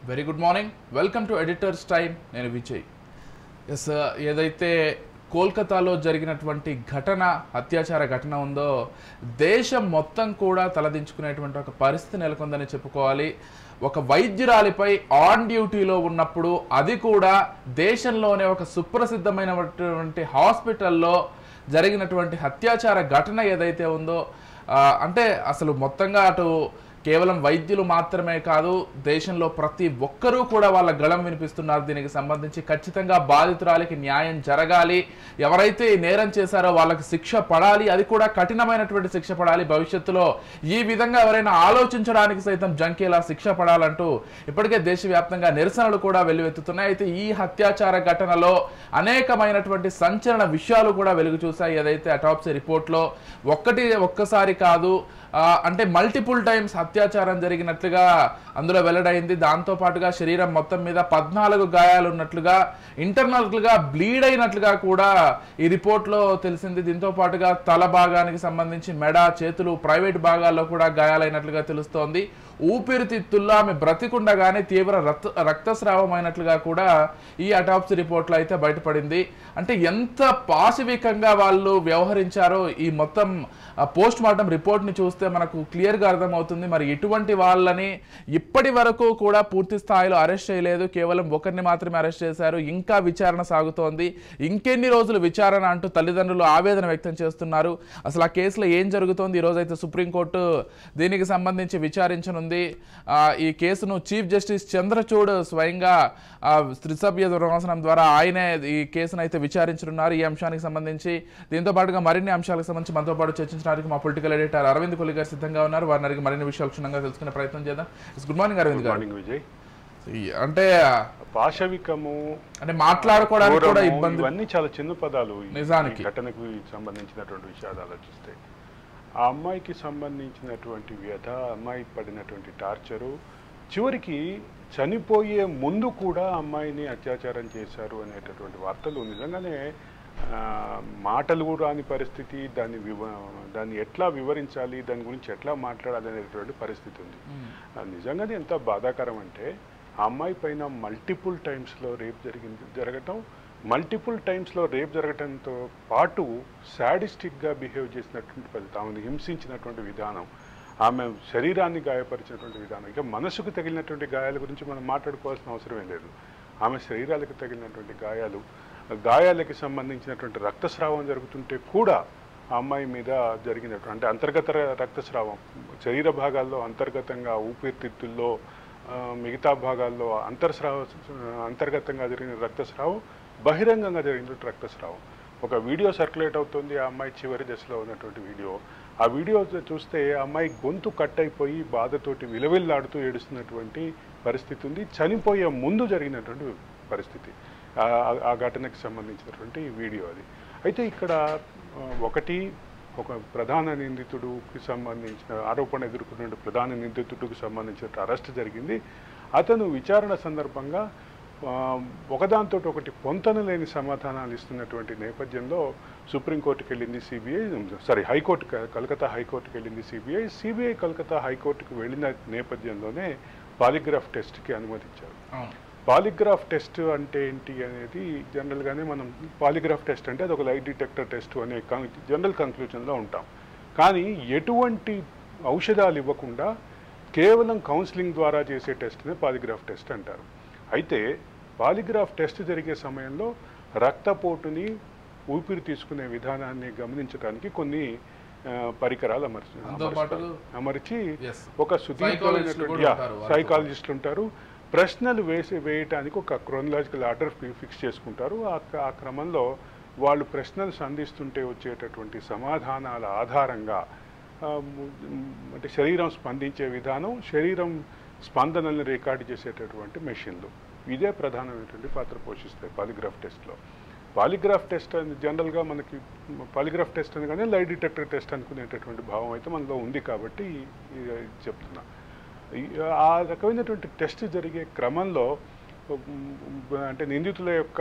Very good morning. Welcome to editors time. నేను Vijay. Yes, ఏదైతే కోల్కతాలో జరిగినటువంటి అత్యాచార ఘటన ఉందో దేశం మొత్తం కూడా తలదించుకునేటువంటి ఒక పరిస్థితి నెలకొందని చెప్పుకోవాలి. ఒక వైద్యురాలిపై ఆన్ డ్యూటీలో ఉన్నప్పుడు, అది కూడా దేశంలోనే ఒక సుప్రసిద్ధమైనటువంటి హాస్పిటల్లో జరిగినటువంటి అత్యాచార ఘటన ఏదైతే ఉందో, అంటే అసలు మొత్తంగా అటు కేవలం వైద్యులు మాత్రమే కాదు, దేశంలో ప్రతి ఒక్కరూ కూడా వాళ్ళ గళం వినిపిస్తున్నారు. దీనికి సంబంధించి ఖచ్చితంగా బాధితురాలికి న్యాయం జరగాలి, ఎవరైతే ఈ నేరం చేశారో వాళ్ళకి శిక్ష పడాలి, అది కూడా కఠినమైనటువంటి శిక్ష పడాలి. భవిష్యత్తులో ఈ విధంగా ఎవరైనా ఆలోచించడానికి సైతం జంకేలా శిక్ష పడాలంటూ ఇప్పటికే దేశవ్యాప్తంగా నిరసనలు కూడా వెల్లువెత్తుతున్నాయి. అయితే ఈ అత్యాచార ఘటనలో అనేకమైనటువంటి సంచలన విషయాలు కూడా వెలుగు చూశాయి. ఏదైతే అటాప్సీ రిపోర్ట్లో ఒక్కసారి కాదు, అంటే మల్టిపుల్ టైమ్స్ అత్యాచారం జరిగినట్లుగా అందులో వెల్లడైంది. దాంతో పాటుగా శరీరం మొత్తం మీద 14 గాయాలు ఉన్నట్లుగా, ఇంటర్నల్గా బ్లీడ్ అయినట్లుగా కూడా ఈ రిపోర్ట్లో తెలిసింది. దీంతో పాటుగా తల భాగానికి సంబంధించి మెడ, చేతులు, ప్రైవేట్ భాగాల్లో కూడా గాయాలైనట్లుగా తెలుస్తోంది. ఊపిరితిత్తుల్లో ఆమె బ్రతికుండగానే తీవ్ర రక్తస్రావం అయినట్లుగా కూడా ఈ అటాప్సీ రిపోర్ట్లో అయితే బయటపడింది. అంటే ఎంత పాశవికంగా వాళ్ళు వ్యవహరించారో ఈ మొత్తం పోస్ట్ మార్టం రిపోర్ట్ని చూస్తే మనకు క్లియర్గా అర్థమవుతుంది. మరి ఇటువంటి వాళ్ళని ఇప్పటి వరకు కూడా పూర్తి స్థాయిలో అరెస్ట్ చేయలేదు, కేవలం ఒకరిని మాత్రమే అరెస్ట్ చేశారు. ఇంకా విచారణ సాగుతోంది. ఇంకెన్ని రోజులు విచారణ అంటూ తల్లిదండ్రులు ఆవేదన వ్యక్తం చేస్తున్నారు. అసలు ఆ కేసులో ఏం జరుగుతోంది? ఈరోజు అయితే సుప్రీంకోర్టు దీనికి సంబంధించి విచారించనుంది. ఈ కేసును చీఫ్ జస్టిస్ చంద్రచూడ్ స్వయంగా త్రిసభ్య ధర్మాసనం ద్వారా ఆయనే ఈ కేసును అయితే విచారించనున్నారు. ఈ అంశానికి సంబంధించి దీంతో పాటుగా మరిన్ని అంశాలకు సంబంధించి మనతో పాటు చర్చించడానికి మా పొలిటికల్ ఎడిటర్ అరవింద్ కొలి గారు సిద్ధంగా ఉన్నారు. వారిని అడిగి మరిన్ని విషయాలు క్షుణ్ణంగా తెలుసుకునే ప్రయత్నం చేద్దాం. గుడ్ మార్నింగ్ అరవింద్ గారు. విజయ్, అంటే పాశవికము అంటే మాట్లాడుకోవడానికి కూడా ఇబ్బంది, ఇవన్నీ చాలా చిన్న పదాలు. నిజానికి ఘటనకు సంబంధించినటువంటి విషయాలు ఆలోచిస్తే ఆ అమ్మాయికి సంబంధించినటువంటి వ్యధ, అమ్మాయి పడినటువంటి టార్చరు, చివరికి చనిపోయే ముందు కూడా అమ్మాయిని అత్యాచారం చేశారు అనేటటువంటి వార్తలు నిజంగానే మాటలు కూడా రాని పరిస్థితి. దాన్ని ఎట్లా వివరించాలి, దాని గురించి ఎట్లా మాట్లాడాలి అనేటువంటి పరిస్థితి ఉంది. నిజంగానే ఎంత బాధాకరం అంటే ఆ అమ్మాయి పైన మల్టిపుల్ టైమ్స్లో రేప్ జరగటం, మల్టిపుల్ టైమ్స్లో రేప్ జరగటంతో పాటు సాడిస్టిక్గా బిహేవ్ చేసినటువంటి ఫలితం, ఆమెను హింసించినటువంటి విధానం, ఆమె శరీరాన్ని గాయపరిచినటువంటి విధానం, ఇక మనసుకు తగిలినటువంటి గాయాల గురించి మనం మాట్లాడుకోవాల్సిన అవసరమే లేదు. ఆమె శరీరాలకు తగిలినటువంటి గాయాలకి సంబంధించినటువంటి రక్తస్రావం జరుగుతుంటే కూడా ఆ అమ్మాయి మీద జరిగినటువంటి అంతర్గత రక్తస్రావం, శరీర భాగాల్లో అంతర్గతంగా ఊపిరితిత్తుల్లో, మిగతా భాగాల్లో అంతర్గతంగా జరిగిన రక్తస్రావం, బహిరంగంగా జరిగినటువంటి రక్తస్రావం. ఒక వీడియో సర్క్యులేట్ అవుతుంది, ఆ అమ్మాయి చివరి దశలో ఉన్నటువంటి వీడియో. ఆ వీడియో చూస్తే ఆ అమ్మాయి గొంతు కట్ అయిపోయి బాధతోటి విలవిల్లాడుతూ ఏడుస్తున్నటువంటి పరిస్థితి ఉంది. చనిపోయే ముందు జరిగినటువంటి పరిస్థితి ఆ ఘటనకు సంబంధించినటువంటి వీడియో అది. అయితే ఇక్కడ ఒక ప్రధాన నిందితుడికి సంబంధించిన ఆరోపణ ఎదుర్కొన్న ప్రధాన నిందితుడికి సంబంధించిన అరెస్ట్ జరిగింది. అతను విచారణ సందర్భంగా ఒకదాంతో ఒకటి పొంతన లేని సమాధానాలు ఇస్తున్నటువంటి నేపథ్యంలో సుప్రీంకోర్టుకి వెళ్ళింది హైకోర్టు, కలకత్తా హైకోర్టుకి వెళ్ళింది సిబిఐ కలకత్తా హైకోర్టుకు వెళ్ళిన నేపథ్యంలోనే పాలిగ్రాఫ్ టెస్ట్కి అనుమతించారు. పాలిగ్రాఫ్ టెస్ట్ అంటే ఏంటి అనేది జనరల్గానే మనం పాలిగ్రాఫ్ టెస్ట్ అంటే అది ఒక లైట్ డిటెక్టర్ టెస్ట్ అనే జనరల్ కన్క్లూజన్లో ఉంటాం. కానీ ఎటువంటి ఔషధాలు ఇవ్వకుండా కేవలం కౌన్సిలింగ్ ద్వారా చేసే టెస్ట్నే పాలిగ్రాఫ్ టెస్ట్ అంటారు. అయితే పాలిగ్రాఫ్ టెస్ట్ జరిగే సమయంలో రక్తపోటుని, ఊపిరి తీసుకునే విధానాన్ని గమనించడానికి కొన్ని పరికరాలు అమర్చి ఒక సుదీర్ఘమైనటువంటి సైకాలజిస్టులు ఉంటారు. ప్రశ్నలు వేయటానికి ఒక క్రోనలాజికల్ ఆర్డర్ ఫిక్స్ చేసుకుంటారు. ఆ క్రమంలో వాళ్ళు ప్రశ్నలు సంధిస్తుంటే వచ్చేటటువంటి సమాధానాల ఆధారంగా అంటే శరీరం స్పందించే విధానం, శరీరం స్పందనల్ని రికార్డు చేసేటటువంటి మెషిన్లు, ఇదే ప్రధానమైనటువంటి పాత్ర పోషిస్తాయి పాలిగ్రాఫ్ టెస్ట్లో. పాలిగ్రాఫ్ టెస్ట్ అని జనరల్గా మనకి పాలిగ్రాఫ్ టెస్ట్ అనగానే లైట్ డిటెక్టర్ టెస్ట్ అనుకునేటటువంటి భావం అయితే మనలో ఉంది కాబట్టి చెప్తున్నా. ఆ రకమైనటువంటి టెస్ట్ జరిగే క్రమంలో అంటే నిందితుల యొక్క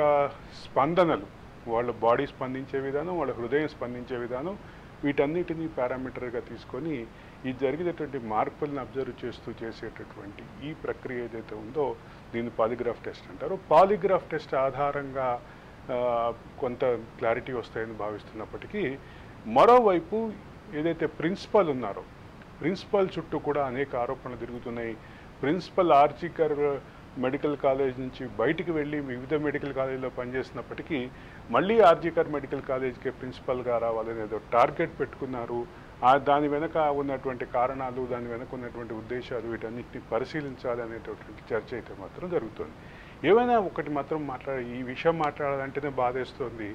స్పందనలు, వాళ్ళ బాడీ స్పందించే విధానం, వాళ్ళ హృదయం స్పందించే విధానం, వీటన్నిటినీ పారామీటర్గా తీసుకొని ఈ జరిగేటటువంటి మార్పులను అబ్జర్వ్ చేస్తూ చేసేటటువంటి ఈ ప్రక్రియ ఏదైతే ఉందో దీన్ని పాలిగ్రాఫ్ టెస్ట్ అంటారు. పాలిగ్రాఫ్ టెస్ట్ ఆధారంగా కొంత క్లారిటీ వస్తాయని భావిస్తున్నప్పటికీ మరోవైపు ఏదైతే ప్రిన్సిపల్ ఉన్నారో ప్రిన్సిపల్ చుట్టూ కూడా అనేక ఆరోపణలు తిరుగుతున్నాయి. ప్రిన్సిపల్ ఆర్జికర్ మెడికల్ కాలేజ్ నుంచి బయటికి వెళ్ళి వివిధ మెడికల్ కాలేజీలో పనిచేసినప్పటికీ మళ్ళీ ఆర్జికర్ మెడికల్ కాలేజ్కి ప్రిన్సిపల్గా రావాలని ఏదో టార్గెట్ పెట్టుకున్నారు. దాని వెనక ఉన్నటువంటి కారణాలు, దాని వెనక ఉన్నటువంటి ఉద్దేశాలు వీటన్నిటిని పరిశీలించాలి అనేటటువంటి చర్చ అయితే మాత్రం జరుగుతుంది. ఏమైనా ఒకటి మాత్రం ఈ విషయం మాట్లాడాలంటేనే బాధేస్తుంది.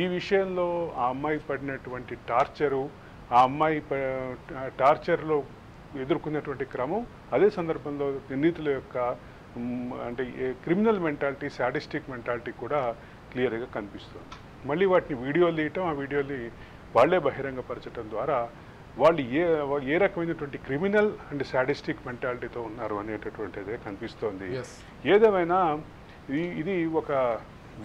ఈ విషయంలో ఆ అమ్మాయి పడినటువంటి టార్చరు, ఆ అమ్మాయి టార్చర్లో ఎదుర్కొన్నటువంటి క్రమం, అదే సందర్భంలో నిందితుల యొక్క అంటే క్రిమినల్ మెంటాలిటీ, సాడిస్టిక్ మెంటాలిటీ కూడా క్లియర్గా కనిపిస్తుంది. మళ్ళీ వాటిని వీడియోలు తీయటం, ఆ వీడియోని వాళ్లే బహిరంగపరచడం ద్వారా వాళ్ళు ఏ రకమైనటువంటి క్రిమినల్ అండ్ సాడిస్టిక్ మెంటాలిటీతో ఉన్నారు అనేటటువంటిదే కనిపిస్తోంది. ఏదేమైనా ఇది ఒక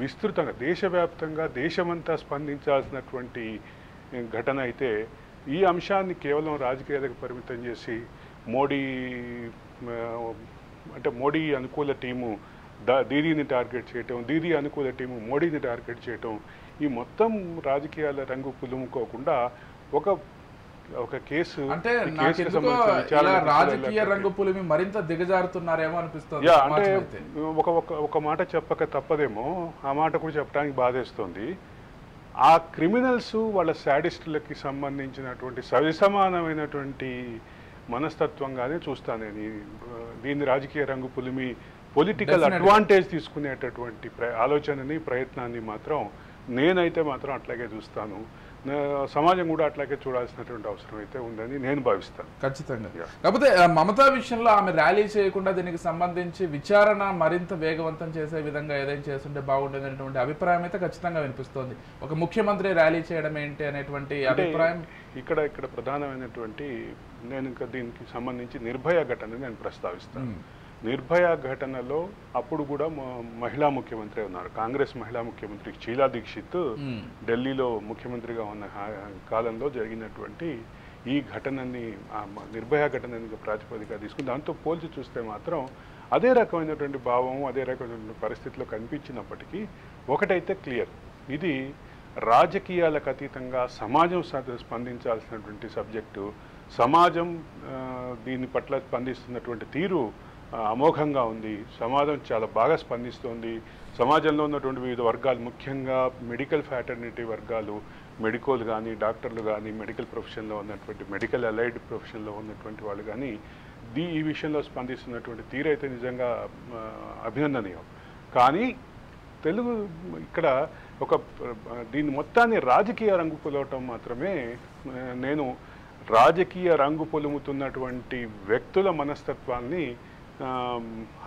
విస్తృతంగా దేశవ్యాప్తంగా దేశమంతా స్పందించాల్సినటువంటి ఘటన అయితే ఈ అంశాన్ని కేవలం రాజకీయాలకు పరిమితం చేసి మోడీ అనుకూల టీము దీదీని టార్గెట్ చేయటం, దీదీ అనుకూల టీము మోడీని టార్గెట్ చేయటం, ఈ మొత్తం రాజకీయాల రంగు పులుముకోకుండా ఒక కేసు అంటే రాజకీయ రంగు పులిమి మరింత దిగజారుతున్నారేమో అనిపిస్తుంది. అంటే ఒక మాట చెప్పక తప్పదేమో, ఆ మాట కూడా చెప్పడానికి బాధేస్తుంది. ఆ క్రిమినల్స్ వాళ్ళ శాడిస్టులకి సంబంధించినటువంటి సవిసమానమైనటువంటి మనస్తత్వంగానే చూస్తాను నేను. దీన్ని రాజకీయ రంగు పులిమి పొలిటికల్ అడ్వాంటేజ్ తీసుకునేటటువంటి ఆలోచనని, ప్రయత్నాన్ని మాత్రం నేనైతే మాత్రం అట్లాగే చూస్తాను. సమాజం కూడా అట్లాగే చూడాల్సినటువంటి అవసరం అయితే ఉందని నేను భావిస్తాను. ఖచ్చితంగా. కాకపోతే మమతా విషయంలో ఆమె ర్యాలీ చేయకుండా దీనికి సంబంధించి విచారణ మరింత వేగవంతం చేసే విధంగా ఏదైనా చేస్తుంటే బాగుండేదనేటువంటి అభిప్రాయం అయితే ఖచ్చితంగా వినిపిస్తోంది. ఒక ముఖ్యమంత్రి ర్యాలీ చేయడం ఏంటి అనేటువంటి అభిప్రాయం ఇక్కడ ప్రధానమైనటువంటి నేను ఇంకా దీనికి సంబంధించి నిర్భయ ఘటనని నేను ప్రస్తావిస్తాను. నిర్భయ ఘటనలో అప్పుడు కూడా మహిళా ముఖ్యమంత్రి ఉన్నారు, కాంగ్రెస్ మహిళా ముఖ్యమంత్రి షీలా దీక్షిత్ ఢిల్లీలో ముఖ్యమంత్రిగా ఉన్న కాలంలో జరిగినటువంటి ఈ ఘటనని, నిర్భయ ఘటనని ప్రాతిపదికగా తీసుకుని దాంతో పోల్చి చూస్తే మాత్రం అదే రకమైనటువంటి భావం, అదే రకమైనటువంటి పరిస్థితిలో కనిపించినప్పటికీ ఒకటైతే క్లియర్, ఇది రాజకీయాలకు అతీతంగా సమాజం స్పందించాల్సినటువంటి సబ్జెక్టు. సమాజం దీని పట్ల స్పందిస్తున్నటువంటి తీరు అమోఘంగా ఉంది. సమాజం చాలా బాగా స్పందిస్తోంది. సమాజంలో ఉన్నటువంటి వివిధ వర్గాలు, ముఖ్యంగా మెడికల్ ఫ్యాటర్నిటీ వర్గాలు, మెడికోలు కానీ, డాక్టర్లు కానీ, మెడికల్ ప్రొఫెషన్లో ఉన్నటువంటి మెడికల్ అలైడ్ ప్రొఫెషన్లో ఉన్నటువంటి వాళ్ళు కానీ ఈ విషయంలో స్పందిస్తున్నటువంటి తీరు అయితే నిజంగా అభినందనీయం. కానీ ఇక్కడ దీని మొత్తాన్ని రాజకీయ రంగు పొలవటం మాత్రమే నేను రాజకీయ రంగు పొలుముతున్నటువంటి వ్యక్తుల మనస్తత్వాన్ని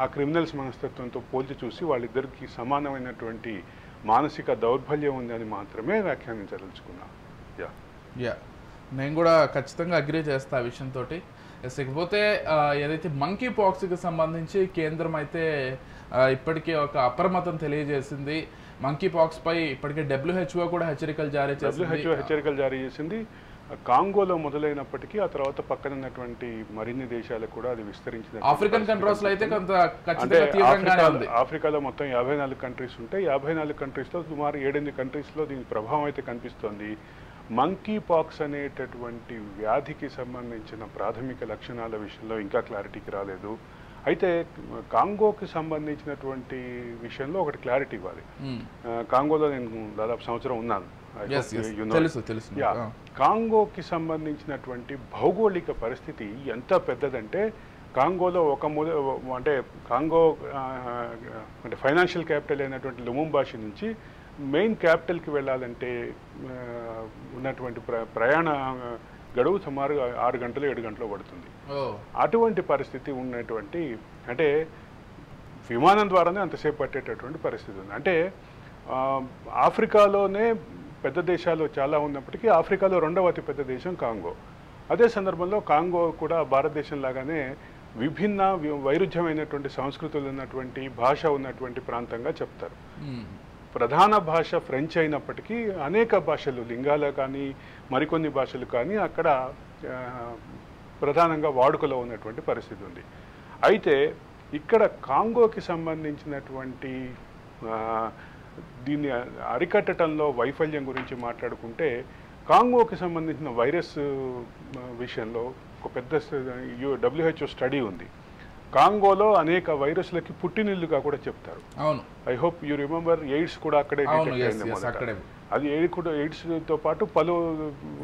ఆ క్రిమినల్స్ మనస్తత్వంతో పోల్చి చూసి వాళ్ళిద్దరికి సమానమైనటువంటి మానసిక దౌర్బల్యం ఉందని మాత్రమే వ్యాఖ్యానించదలుచుకున్నాను. నేను కూడా ఖచ్చితంగా అగ్రీ చేస్తా ఆ విషయంతో. ఇకపోతే ఏదైతే మంకీ పాక్స్కి సంబంధించి కేంద్రం అయితే ఇప్పటికే ఒక అప్రమత్తం తెలియజేసింది. మంకీ పాక్స్ పై ఇప్పటికే WHO కూడా హెచ్చరికలు జారీ చేసింది. కాంగోలో మొదలైనప్పటికీ ఆ తర్వాత పక్కన ఉన్నటువంటి మరిన్ని దేశాలకు కూడా అది విస్తరించింది. ఆఫ్రికన్ కంట్రీస్ లో అయితే కొంత ఖచ్చితంగా తీవ్రంగానే ఉంది. ఆఫ్రికాలో మొత్తం 54 కంట్రీస్ ఉంటాయి. 54 కంట్రీస్లో సుమారు 7-8 కంట్రీస్లో దీని ప్రభావం అయితే కనిపిస్తోంది. మంకీ పాక్స్ అనేటటువంటి వ్యాధికి సంబంధించిన ప్రాథమిక లక్షణాల విషయంలో ఇంకా క్లారిటీకి రాలేదు. అయితే కాంగోకి సంబంధించినటువంటి విషయంలో ఒకటి క్లారిటీ ఇవ్వాలి. కాంగోలో నేను దాదాపు సంవత్సరం ఉన్నాను. కాంగోకి సంబంధించినటువంటి భౌగోళిక పరిస్థితి ఎంత పెద్దదంటే కాంగోలో కాంగో అంటే ఫైనాన్షియల్ క్యాపిటల్ అయినటువంటి లుముంబాషి నుంచి మెయిన్ క్యాపిటల్కి వెళ్ళాలంటే ఉన్నటువంటి ప్రయాణ గడువు సుమారు 6 గంటలు 7 గంటలు పడుతుంది. అటువంటి పరిస్థితి ఉన్నటువంటి, అంటే విమానం ద్వారానే అంతసేపు పట్టేటటువంటి పరిస్థితి ఉంది. అంటే ఆఫ్రికాలోనే పెద్ద దేశాలు చాలా ఉన్నప్పటికీ ఆఫ్రికాలో 2వ అతిపెద్ద దేశం కాంగో. అదే సందర్భంలో కాంగో కూడా భారతదేశం లాగానే విభిన్న వైరుధ్యమైనటువంటి సంస్కృతులు ఉన్నటువంటి, భాష ఉన్నటువంటి ప్రాంతంగా చెప్తారు. ప్రధాన భాష ఫ్రెంచ్ అయినప్పటికీ అనేక భాషలు, లింగాలు కానీ మరికొన్ని భాషలు కానీ అక్కడ ప్రధానంగా వాడుకలో ఉన్నటువంటి పరిస్థితి ఉంది. అయితే ఇక్కడ కాంగోకి సంబంధించినటువంటి దీన్ని అరికట్టడంలో వైఫల్యం గురించి మాట్లాడుకుంటే, కాంగోకి సంబంధించిన వైరస్ విషయంలో ఒక పెద్ద WHO స్టడీ ఉంది. కాంగోలో అనేక వైరస్లకి పుట్టినిల్లుగా కూడా చెప్తారు. అవును, I hope you remember AIDS కూడా అక్కడే డిటెక్ట్ అయింది. అది ఎయిడ్స్తో పాటు పలు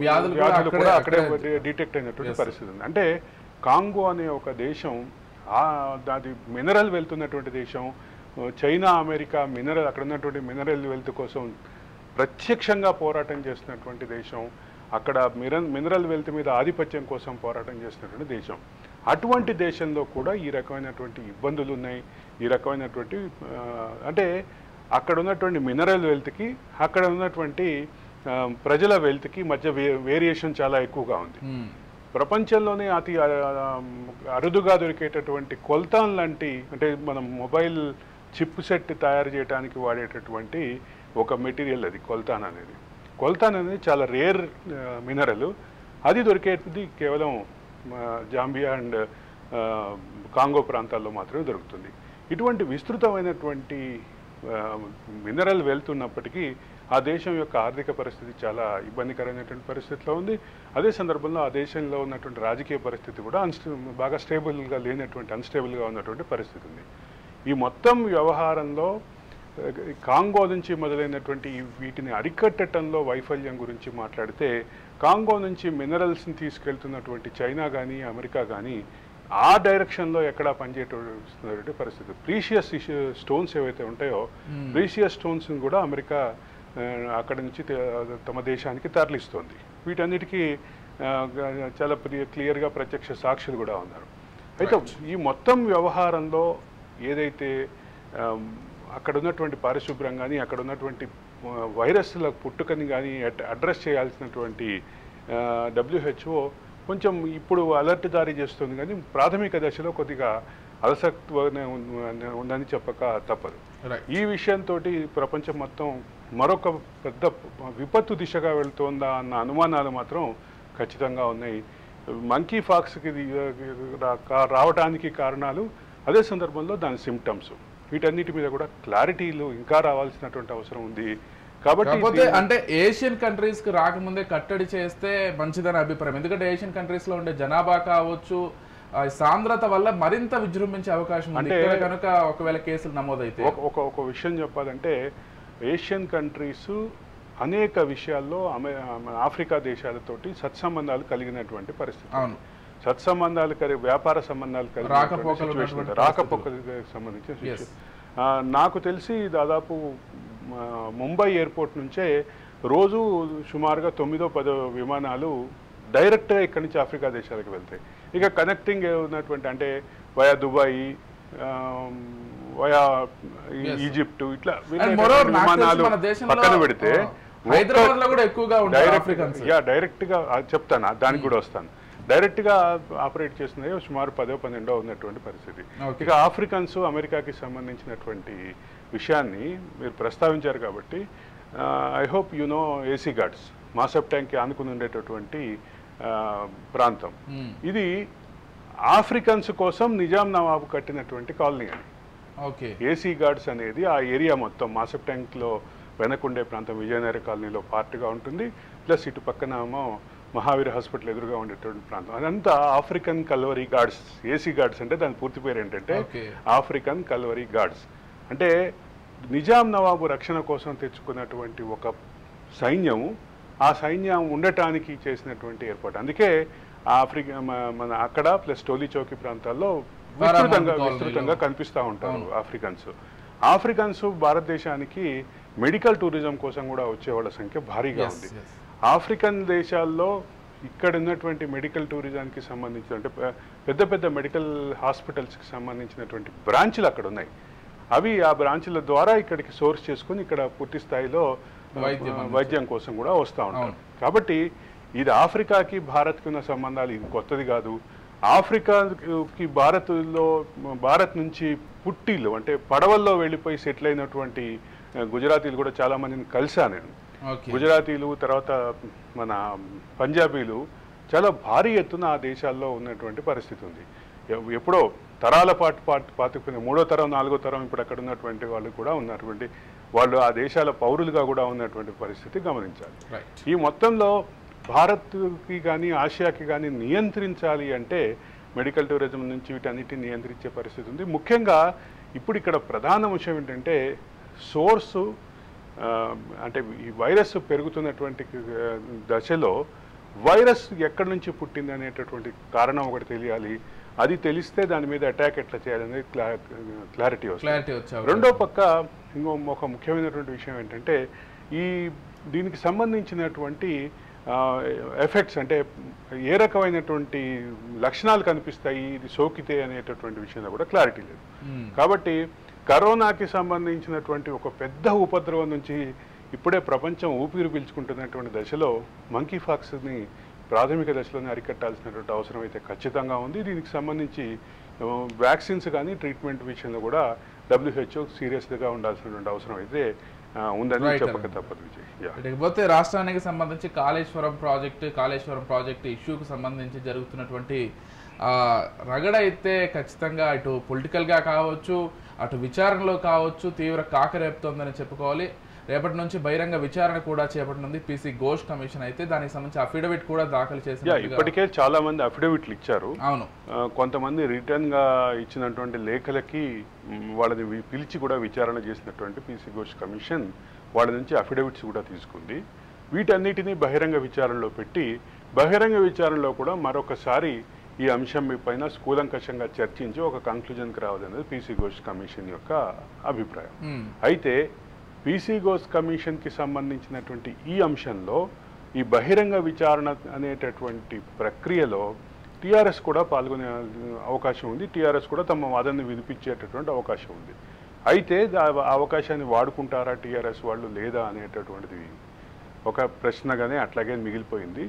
వ్యాధులు కూడా అక్కడే డిటెక్ట్ అయినటువంటి పరిస్థితి ఉంది. అంటే కాంగో అనే ఒక దేశం, అది మినరల్ వెళ్తున్నటువంటి దేశం. చైనా, అమెరికా అక్కడ ఉన్నటువంటి మినరల్ వెల్త్ కోసం ప్రత్యక్షంగా పోరాటం చేస్తున్నటువంటి దేశం. అక్కడ మినరల్ వెల్త్ మీద ఆధిపత్యం కోసం పోరాటం చేస్తున్నటువంటి దేశం. అటువంటి దేశంలో కూడా ఈ రకమైనటువంటి ఇబ్బందులు ఉన్నాయి. ఈ రకమైనటువంటి అంటే అక్కడ ఉన్నటువంటి మినరల్ వెల్త్కి అక్కడ ఉన్నటువంటి ప్రజల వెల్త్కి మధ్య వేరియేషన్ చాలా ఎక్కువగా ఉంది. ప్రపంచంలోనే అతి అరుదుగా దొరికేటటువంటి కొల్తాన్ లాంటి, అంటే మనం మొబైల్ చిప్ సెట్ తయారు చేయడానికి వాడేటటువంటి ఒక మెటీరియల్ అది కొల్తాన్ అనేది. కొల్తాన్ అనేది చాలా రేర్ మినరల్. అది దొరికేది కేవలం జాంబియా అండ్ కాంగో ప్రాంతాల్లో మాత్రమే దొరుకుతుంది. ఇటువంటి విస్తృతమైనటువంటి మినరల్ వెళ్తున్నప్పటికీ ఆ దేశం యొక్క ఆర్థిక పరిస్థితి చాలా ఇబ్బందికరమైనటువంటి పరిస్థితిలో ఉంది. అదే సందర్భంలో ఆ దేశంలో ఉన్నటువంటి రాజకీయ పరిస్థితి కూడా బాగా స్టేబుల్గా లేనటువంటి, అన్స్టేబుల్గా ఉన్నటువంటి పరిస్థితి ఉంది. ఈ మొత్తం వ్యవహారంలో కాంగో నుంచి మొదలైనటువంటి వీటిని అరికట్టడంలో వైఫల్యం గురించి మాట్లాడితే, కాంగో నుంచి మినరల్స్ని తీసుకెళ్తున్నటువంటి చైనా కానీ అమెరికా కానీ ఆ డైరెక్షన్లో ఎక్కడా పనిచేయటువంటి పరిస్థితి. ప్రీషియస్ స్టోన్స్ ఏవైతే ఉంటాయో, ప్రీషియస్ స్టోన్స్ని కూడా అమెరికా అక్కడి నుంచి తమ దేశానికి తరలిస్తోంది. వీటన్నిటికీ చాలా క్లియర్గా ప్రత్యక్ష సాక్షులు కూడా ఉన్నారు. అయితే ఈ మొత్తం వ్యవహారంలో ఏదైతే అక్కడ ఉన్నటువంటి పారిశుభ్రం కానీ, అక్కడ ఉన్నటువంటి వైరస్ల పుట్టుకని కానీ అడ్రస్ చేయాల్సినటువంటి WHO కొంచెం ఇప్పుడు అలర్ట్ జారీ చేస్తుంది. కానీ ప్రాథమిక దశలో కొద్దిగా అలసత్వనే ఉందని చెప్పక తప్పదు. ఈ విషయంతో ప్రపంచం మొత్తం మరొక పెద్ద విపత్తు దిశగా వెళ్తోందా అన్న అనుమానాలు మాత్రం ఖచ్చితంగా ఉన్నాయి. మంకీ ఫాక్స్కి రావడానికి కారణాలు, అదే సందర్భంలో దాని సిమ్టమ్స్, వీటన్నిటి మీద కూడా క్లారిటీలు ఇంకా రావాల్సినటువంటి అవసరం ఉంది. కాబట్టి అంటే ఏషియన్ కంట్రీస్ కి రాకముందే కట్టడి చేస్తే మంచిదని అభిప్రాయం. ఎందుకంటే ఏషియన్ కంట్రీస్ లో ఉండే జనాభా కావచ్చు, సాంద్రత వల్ల మరింత విజృంభించే అవకాశం ఉంది కనుక ఒకవేళ కేసులు నమోదైతే. ఒక విషయం చెప్పాలంటే, ఏషియన్ కంట్రీస్ అనేక విషయాల్లో ఆఫ్రికా దేశాలతోటి సత్సంబంధాలు కలిగినటువంటి పరిస్థితి. సత్సంబంధాలు వ్యాపార సంబంధాలు రాకపోకలకు సంబంధించిన నాకు తెలిసి దాదాపు ముంబై ఎయిర్పోర్ట్ నుంచే రోజు సుమారుగా 9-10 విమానాలు డైరెక్ట్గా ఇక్కడి నుంచి ఆఫ్రికా దేశాలకు వెళ్తాయి. ఇక కనెక్టింగ్ ఉన్నటువంటి అంటే వయా దుబాయ్, వయా ఈజిప్ట్, ఇట్లా విమానాలు పక్కన పెడితే డైరెక్ట్గా చెప్తాను, దానికి కూడా వస్తాను. డైరెక్ట్గా ఆపరేట్ చేస్తున్నాయి సుమారు 10-12 ఉన్నటువంటి పరిస్థితి. ఇక ఆఫ్రికన్స్ అమెరికాకి సంబంధించినటువంటి విషయాన్ని మీరు ప్రస్తావించారు కాబట్టి, I hope you know AC Guards, Masab ట్యాంక్కి ఆనుకుని ఉండేటటువంటి ప్రాంతం. ఇది ఆఫ్రికన్స్ కోసం నిజాం నవాబు కట్టినటువంటి కాలనీ అని. ఏసీ గార్డ్స్ అనేది ఆ ఏరియా మొత్తం మాసప్ ట్యాంక్లో వెనకుండే ప్రాంతం విజయనగర కాలనీలో పార్ట్గా ఉంటుంది. ప్లస్ ఇటు పక్కనేమో మహావీర్ హాస్పిటల్ ఎదురుగా ఉండేటువంటి ప్రాంతం. అదంతా African Calvary guards. AC guards అంటే దాని పూర్తి పేరు ఏంటంటే ఆఫ్రికన్ కల్వరీ గార్డ్స్. అంటే నిజాం నవాబు రక్షణ కోసం తెచ్చుకున్నటువంటి ఒక సైన్యము, ఆ సైన్యం ఉండటానికి చేసినటువంటి ఏర్పాటు. అందుకే మన అక్కడ ప్లస్ టోలీ చౌకీ ప్రాంతాల్లో విస్తృతంగా కనిపిస్తూ ఉంటారు ఆఫ్రికన్స్. భారతదేశానికి మెడికల్ టూరిజం కోసం కూడా వచ్చేవాళ్ళ సంఖ్య భారీగా ఉంది. ఆఫ్రికన్ దేశాల్లో ఇక్కడ ఉన్నటువంటి మెడికల్ టూరిజానికి సంబంధించిన, అంటే పెద్ద పెద్ద మెడికల్ హాస్పిటల్స్కి సంబంధించినటువంటి బ్రాంచ్లు అక్కడ ఉన్నాయి. అవి ఆ బ్రాంచ్ల ద్వారా ఇక్కడికి సోర్స్ చేసుకుని ఇక్కడ పూర్తి స్థాయిలో వైద్యం కోసం కూడా వస్తూ ఉంటారు. కాబట్టి ఇది ఆఫ్రికాకి భారత్కి ఉన్న సంబంధాలు ఇది కొత్తది కాదు. ఆఫ్రికాకి భారత్ నుంచి పుట్టిలు అంటే పడవల్లో వెళ్ళిపోయి సెటిల్ అయినటువంటి గుజరాతీలు కూడా చాలా మందిని కలిసా నేను. గుజరాతీలు, తర్వాత మన పంజాబీలు చాలా భారీ ఎత్తున ఆ దేశాల్లో ఉన్నటువంటి పరిస్థితి ఉంది. ఎప్పుడో తరాల పాటు పాతుకుపోయిన 3వ తరం 4వ తరం ఇప్పుడు అక్కడ ఉన్నటువంటి వాళ్ళు కూడా ఉన్నటువంటి వాళ్ళు ఆ దేశాల పౌరులుగా కూడా ఉన్నటువంటి పరిస్థితి గమనించాలి. ఈ మొత్తంలో భారత్కి కానీ ఆసియాకి కానీ నియంత్రించాలి అంటే మెడికల్ టూరిజం నుంచి వీటన్నిటిని నియంత్రించే పరిస్థితి ఉంది. ముఖ్యంగా ఇప్పుడు ఇక్కడ ప్రధాన అంశం ఏంటంటే సోర్సు, అంటే ఈ వైరస్ పెరుగుతున్నటువంటి దశలో వైరస్ ఎక్కడి నుంచి పుట్టింది అనేటటువంటి కారణం ఒకటి తెలియాలి. అది తెలిస్తే దాని మీద అటాక్ ఎట్లా చేయాలనేది క్లారిటీ వస్తుంది. రెండో పక్క ఒక ముఖ్యమైనటువంటి విషయం ఏంటంటే దీనికి సంబంధించినటువంటి ఎఫెక్ట్స్, అంటే ఏ రకమైనటువంటి లక్షణాలు కనిపిస్తాయి ఇది సోకితే అనేటటువంటి విషయంలో కూడా క్లారిటీ లేదు. కాబట్టి కరోనాకి సంబంధించినటువంటి ఒక పెద్ద ఉపద్రవం నుంచి ఇప్పుడే ప్రపంచం ఊపిరి పీల్చుకుంటున్నటువంటి దశలో మంకీ ఫాక్స్ని ప్రాథమిక దశలోనే అరికట్టాల్సినటువంటి అవసరం అయితే ఖచ్చితంగా ఉంది. దీనికి సంబంధించి వ్యాక్సిన్స్ కానీ ట్రీట్మెంట్ విషయంలో కూడా WHO సీరియస్గా ఉండాల్సినటువంటి అవసరం అయితే ఉందని చెప్పక తప్పదు విజయ్. లేకపోతే రాష్ట్రానికి సంబంధించి కాళేశ్వరం ప్రాజెక్టు ఇష్యూకి సంబంధించి జరుగుతున్నటువంటి రగడ అయితే ఖచ్చితంగా ఇటు పొలిటికల్గా కావచ్చు, అటు విచారణలో కావచ్చు తీవ్ర కాకరేపుతోందని చెప్పుకోవాలి. రేపటి నుంచి బహిరంగ విచారణ కూడా చేపట్టనుంది పీసీ ఘోష్ కమిషన్. అయితే దానికి సంబంధించి అఫిడవిట్ కూడా దాఖలు చేసింది. ఇప్పటికే చాలా మంది అఫిడవిట్లు ఇచ్చారు. అవును, కొంతమంది రిటర్న్ గా ఇచ్చినటువంటి లేఖలకి వాళ్ళని పిలిచి కూడా విచారణ చేసినటువంటి పీసీ ఘోష్ కమిషన్ వాళ్ళ నుంచి అఫిడవిట్స్ కూడా తీసుకుంది. వీటన్నిటినీ బహిరంగ విచారణలో పెట్టి బహిరంగ విచారణలో కూడా మరొకసారి ఈ అంశం పైన కూలంకషంగా చర్చించి ఒక కంక్లూజన్కి రావాలనేది పీసీ ఘోష్ కమిషన్ యొక్క అభిప్రాయం. అయితే పీసీ ఘోష్ కమిషన్కి సంబంధించినటువంటి ఈ అంశంలో ఈ బహిరంగ విచారణ అనేటటువంటి ప్రక్రియలో టీఆర్ఎస్ కూడా పాల్గొనే అవకాశం ఉంది. టీఆర్ఎస్ కూడా తమ వాదనని వినిపించేటటువంటి అవకాశం ఉంది. అయితే అవకాశాన్ని వాడుకుంటారా టీఆర్ఎస్ వాళ్ళు లేదా అనేటటువంటిది ఒక ప్రశ్నగానే అట్లాగే మిగిలిపోయింది.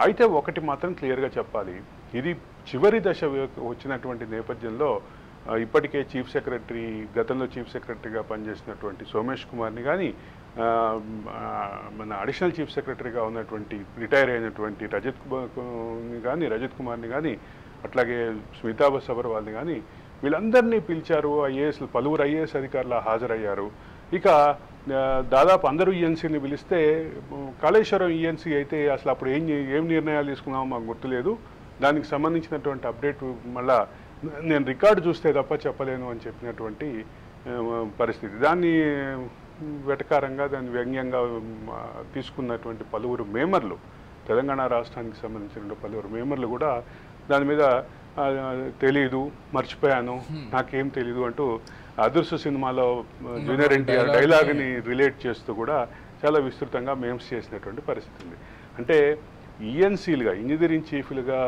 అయితే ఒకటి మాత్రం క్లియర్గా చెప్పాలి, ఇది చివరి దశ వచ్చినటువంటి నేపథ్యంలో ఇప్పటికే చీఫ్ సెక్రటరీ, గతంలో చీఫ్ సెక్రటరీగా పనిచేసినటువంటి సోమేష్ కుమార్ని కానీ, మన అడిషనల్ చీఫ్ సెక్రటరీగా ఉన్నటువంటి రిటైర్ అయినటువంటి రజత్ కుమార్ని కానీ, అట్లాగే స్మితా సబర్వాల్ని కానీ వీళ్ళందరినీ పిలిచారు. పలువురు ఐఏఎస్ అధికారులు హాజరయ్యారు. ఇక దాదాపు అందరూ ఈఎన్సీని పిలిస్తే కాళేశ్వరం ఈఎన్సీ అయితే అసలు అప్పుడు ఏం నిర్ణయాలు తీసుకున్నామో మాకు గుర్తులేదు. దానికి సంబంధించినటువంటి అప్డేట్ మళ్ళా నేను రికార్డు చూస్తే తప్ప చెప్పలేను అని చెప్పినటువంటి పరిస్థితి. దాన్ని వెటకారంగా దాన్ని వ్యంగ్యంగా తీసుకున్నటువంటి పలువురు మేమర్లు, తెలంగాణ రాష్ట్రానికి సంబంధించిన పలువురు మేమర్లు కూడా దాని మీద తెలీదు, మర్చిపోయాను, నాకేం తెలీదు అంటూ అదృశ్య సినిమాలో జూనియర్ ఎన్టీఆర్ డైలాగ్ని రిలేట్ చేస్తూ కూడా చాలా విస్తృతంగా మేమ్స్ చేసినటువంటి పరిస్థితి ఉంది. అంటే ఈఎన్సీలుగా, ఇంజనీరింగ్ చీఫ్లుగా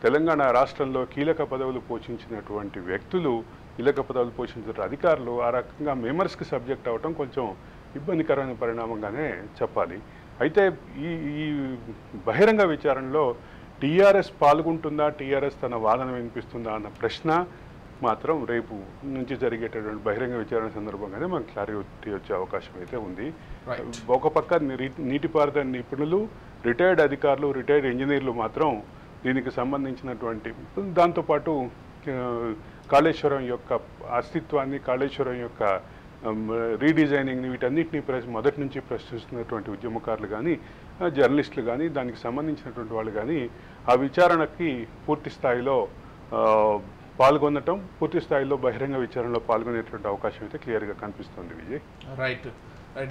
తెలంగాణ రాష్ట్రంలో కీలక పదవులు పోషించినటువంటి వ్యక్తులు, కీలక పదవులు పోషించిన అధికారులు ఆ రకంగా మేమర్స్కి సబ్జెక్ట్ అవ్వటం కొంచెం ఇబ్బందికరమైన పరిణామంగానే చెప్పాలి. అయితే ఈ బహిరంగ విచారణలో టీఆర్ఎస్ పాల్గొంటుందా, టీఆర్ఎస్ తన వాదన వినిపిస్తుందా అన్న ప్రశ్న మాత్రం రేపు నుంచి జరిగేటటువంటి బహిరంగ విచారణ సందర్భంగానే మనకు క్లారిటీ వచ్చే అవకాశం అయితే ఉంది. ఒక పక్క నీటిపారుదల నిపుణులు, రిటైర్డ్ అధికారులు, రిటైర్డ్ ఇంజనీర్లు మాత్రం దీనికి సంబంధించినటువంటి, దాంతోపాటు కాళేశ్వరం యొక్క అస్తిత్వాన్ని, కాళేశ్వరం యొక్క రీడిజైనింగ్ని, వీటన్నిటినీ మొదటి నుంచి ప్రశ్నిస్తున్నటువంటి ఉద్యమకారులు కానీ, జర్నలిస్టులు కానీ, దానికి సంబంధించినటువంటి వాళ్ళు కానీ ఆ విచారణకి పూర్తి స్థాయిలో పాల్గొనటం, పూర్తి స్థాయిలో బహిరంగ విచారణలో పాల్గొనేటువంటి అవకాశం అయితే క్లియర్గా కనిపిస్తుంది విజయ్. రైట్.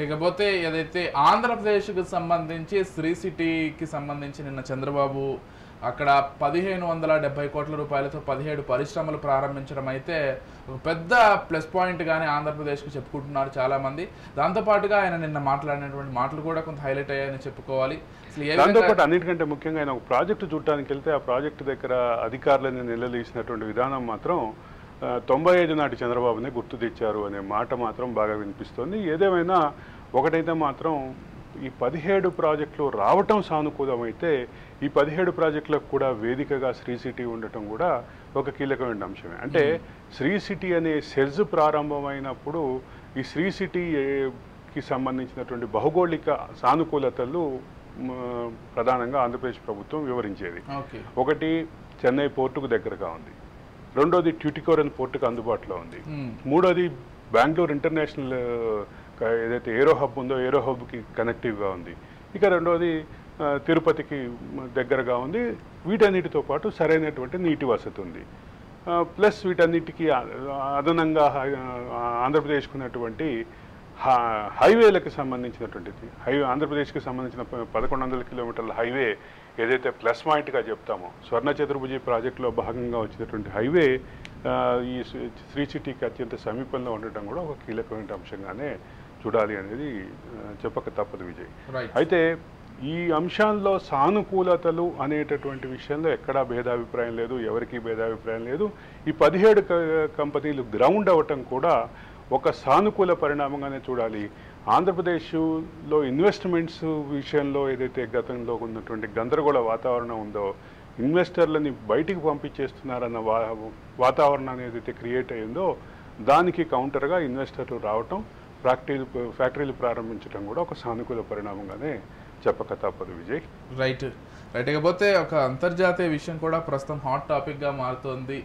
ఇకపోతే ఏదైతే ఆంధ్రప్రదేశ్కి సంబంధించి శ్రీ సిటీకి సంబంధించి నిన్న చంద్రబాబు అక్కడ 1570 కోట్ల రూపాయలతో 17 పరిశ్రమలు ప్రారంభించడం అయితే ఒక పెద్ద ప్లస్ పాయింట్ గానే ఆంధ్రప్రదేశ్కు చెప్పుకుంటున్నారు చాలామంది. దాంతోపాటుగా ఆయన నిన్న మాట్లాడినటువంటి మాటలు కూడా కొంత హైలైట్ అయ్యాయని చెప్పుకోవాలి. దాంతోపాటు అన్నిటికంటే ముఖ్యంగా ఆయన ఒక ప్రాజెక్టు చూడటానికి వెళ్తే ఆ ప్రాజెక్టు దగ్గర అధికారులను నిలదీసినటువంటి విధానం మాత్రం 95 నాటి చంద్రబాబునే గుర్తు తెచ్చారు అనే మాట మాత్రం బాగా వినిపిస్తోంది. ఏదేమైనా ఒకటైతే మాత్రం ఈ 17 ప్రాజెక్టులు రావటం సానుకూలమైతే ఈ 17 ప్రాజెక్టులకు కూడా వేదికగా శ్రీ సిటీ ఉండటం కూడా ఒక కీలకమైన అంశమే. అంటే శ్రీ సిటీ అనే సెజ్ ప్రారంభమైనప్పుడు ఈ శ్రీ సిటీకి సంబంధించినటువంటి భౌగోళిక సానుకూలతలు ప్రధానంగా ఆంధ్రప్రదేశ్ ప్రభుత్వం వివరించేది. ఓకే. ఒకటి చెన్నై పోర్టుకు దగ్గరగా ఉంది, రెండోది ట్యూటికోరన్ పోర్టుకు అందుబాటులో ఉంది, మూడోది బెంగళూరు ఇంటర్నేషనల్ ఏదైతే ఏరో హబ్ ఉందో ఏరో హబ్కి కనెక్టివ్గా ఉంది, ఇక రెండోది తిరుపతికి దగ్గరగా ఉంది. వీటన్నిటితో పాటు సరైనటువంటి నీటి వసతి ఉంది. ప్లస్ వీటన్నిటికీ అదనంగా ఆంధ్రప్రదేశ్కు ఉన్నటువంటి హైవేలకు సంబంధించినటువంటిది ఆంధ్రప్రదేశ్కి సంబంధించిన 1100 కిలోమీటర్ల హైవే ఏదైతే ప్లస్ పాయింట్గా చెప్తామో, స్వర్ణ చతుర్భుజి ప్రాజెక్టులో భాగంగా వచ్చినటువంటి హైవే ఈ శ్రీ సిటీకి అత్యంత సమీపంలో ఉండటం కూడా ఒక కీలకమైన అంశంగానే చూడాలి అనేది చెప్పక తప్పదు విజయ్. అయితే ఈ అంశాల్లో సానుకూలతలు అనేటటువంటి విషయంలో ఎక్కడా భేదాభిప్రాయం లేదు, ఎవరికి భేదాభిప్రాయం లేదు. ఈ 17 కంపెనీలు గ్రౌండ్ అవ్వటం కూడా ఒక సానుకూల పరిణామంగానే చూడాలి. ఆంధ్రప్రదేశ్లో ఇన్వెస్ట్మెంట్స్ విషయంలో ఏదైతే గతంలో ఉన్నటువంటి గందరగోళ వాతావరణం ఉందో, ఇన్వెస్టర్లని బయటికి పంపించేస్తున్నారన్న వాతావరణం ఏదైతే క్రియేట్ అయ్యిందో దానికి కౌంటర్గా ఇన్వెస్టర్లు రావటం, ఫ్యాక్టరీలు ప్రారంభించడం కూడా ఒక సానుకూల పరిణామంగానే చెప్పక తప్పదు విజయ్. రైట్. ఇకపోతే ఒక అంతర్జాతీయ విషయం కూడా ప్రస్తుతం హాట్ టాపిక్గా మారుతోంది.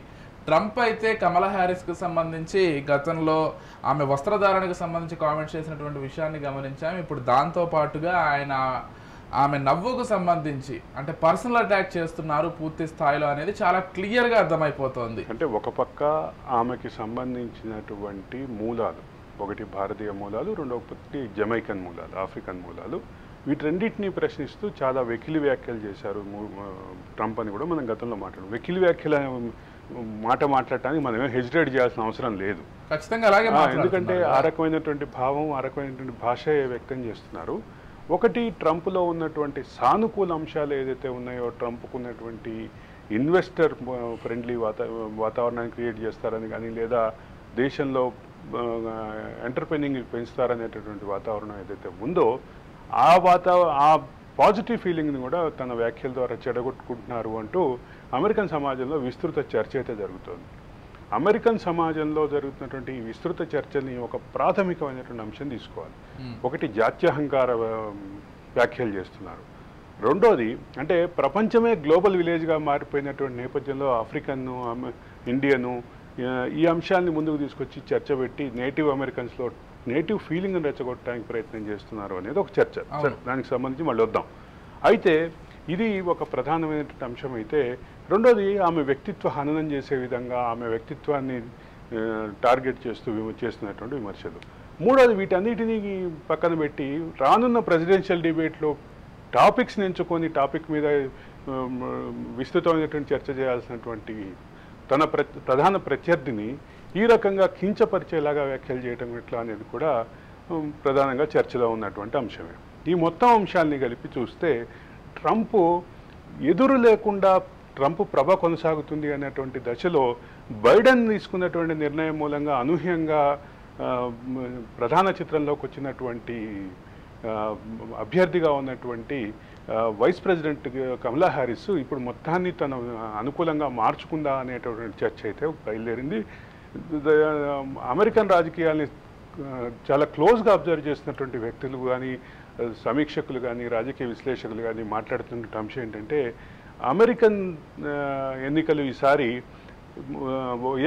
ట్రంప్ అయితే కమలా హ్యారిస్కి సంబంధించి గతంలో ఆమె వస్త్రధారణకు సంబంధించి కామెంట్స్ చేసినటువంటి విషయాన్ని గమనించాం. ఇప్పుడు దాంతో పాటుగా ఆమె నవ్వుకు సంబంధించి అంటే పర్సనల్ అటాక్ చేస్తున్నారు పూర్తి స్థాయిలో అనేది చాలా క్లియర్గా అర్థమైపోతుంది. అంటే ఒక పక్క ఆమెకి సంబంధించినటువంటి మూలాలు, ఒకటి భారతీయ మూలాలు, రెండొకటి జమైకన్ మూలాలు, ఆఫ్రికన్ మూలాలు, వీటన్నిటిని ప్రశ్నిస్తూ చాలా వెకిలి వ్యాఖ్యలు చేశారు ట్రంప్ అని కూడా మనం గతంలో మాట్లాడాం. వెకిలి వ్యాఖ్యల మాట మాట్లాడటానికి మనం ఏం హెజిటేట్ చేయాల్సిన అవసరం లేదు. ఖచ్చితంగా అలాగే, ఎందుకంటే ఆ రకమైనటువంటి భావం, ఆ రకమైనటువంటి భాష వ్యక్తం చేస్తున్నారు. ఒకటి ట్రంప్లో ఉన్నటువంటి సానుకూల అంశాలు ఏదైతే ఉన్నాయో, ట్రంప్కు ఉన్నటువంటి ఇన్వెస్టర్ ఫ్రెండ్లీ వాతావరణాన్ని క్రియేట్ చేస్తారని కానీ, లేదా దేశంలో ఎంటర్ప్రెన్యూరింగ్ పెంచుతారనేటటువంటి వాతావరణం ఏదైతే ఉందో ఆ పాజిటివ్ ఫీలింగ్ని కూడా తన వ్యాఖ్యల ద్వారా చెడగొట్టుకుంటున్నారు అంటూ అమెరికన్ సమాజంలో విస్తృత చర్చ అయితే జరుగుతోంది. అమెరికన్ సమాజంలో జరుగుతున్నటువంటి ఈ విస్తృత చర్చని ఒక ప్రాథమికమైనటువంటి అంశం తీసుకోవాలి. ఒకటి జాత్యహంకార వ్యాఖ్యలు చేస్తున్నారు, రెండోది అంటే ప్రపంచమే గ్లోబల్ విలేజ్గా మారిపోయినటువంటి నేపథ్యంలో ఆఫ్రికన్ను, ఇండియను ఈ అంశాన్ని ముందుకు తీసుకొచ్చి చర్చ పెట్టి నేటివ్ అమెరికన్స్లో నేటివ్ ఫీలింగ్ని రెచ్చగొట్టడానికి ప్రయత్నం చేస్తున్నారు అనేది ఒక చర్చ. దానికి సంబంధించి మళ్ళీ వద్దాం. అయితే ఇది ఒక ప్రధానమైనటువంటి అంశం అయితే, రెండోది ఆమె వ్యక్తిత్వ హననం చేసే విధంగా ఆమె వ్యక్తిత్వాన్ని టార్గెట్ చేస్తున్నటువంటి విమర్శలు, మూడోది వీటన్నిటినీ పక్కన పెట్టి రానున్న ప్రెసిడెన్షియల్ డిబేట్లో టాపిక్స్ని ఎంచుకొని టాపిక్ మీద విస్తృతమైనటువంటి చర్చ చేయాల్సినటువంటి తన ప్రధాన ప్రత్యర్థిని ఈ రకంగా కించపరిచేలాగా వ్యాఖ్యలు చేయడం ఎట్లా అనేది కూడా ప్రధానంగా చర్చలో ఉన్నటువంటి అంశమే. ఈ మొత్తం అంశాన్ని కలిపి చూస్తే ట్రంప్ ఎదురు లేకుండా ట్రంప్ ప్రభ కొనసాగుతుంది అనేటువంటి దశలో బైడెన్ తీసుకున్నటువంటి నిర్ణయం మూలంగా అనూహ్యంగా ప్రధాన చిత్రంలోకి వచ్చినటువంటి అభ్యర్థిగా ఉన్నటువంటి వైస్ ప్రెసిడెంట్ కమలా హ్యారిస్ ఇప్పుడు మొత్తాన్ని తన అనుకూలంగా మార్చుకుందా అనేటటువంటి చర్చ అయితే బయలుదేరింది. అమెరికన్ రాజకీయాల్ని చాలా క్లోజ్గా అబ్జర్వ్ చేస్తున్నటువంటి వ్యక్తులు కానీ, సమీక్షకులు కానీ, రాజకీయ విశ్లేషకులు కానీ మాట్లాడుతున్న అంశం ఏంటంటే, అమెరికన్ ఎన్నికలు ఈసారి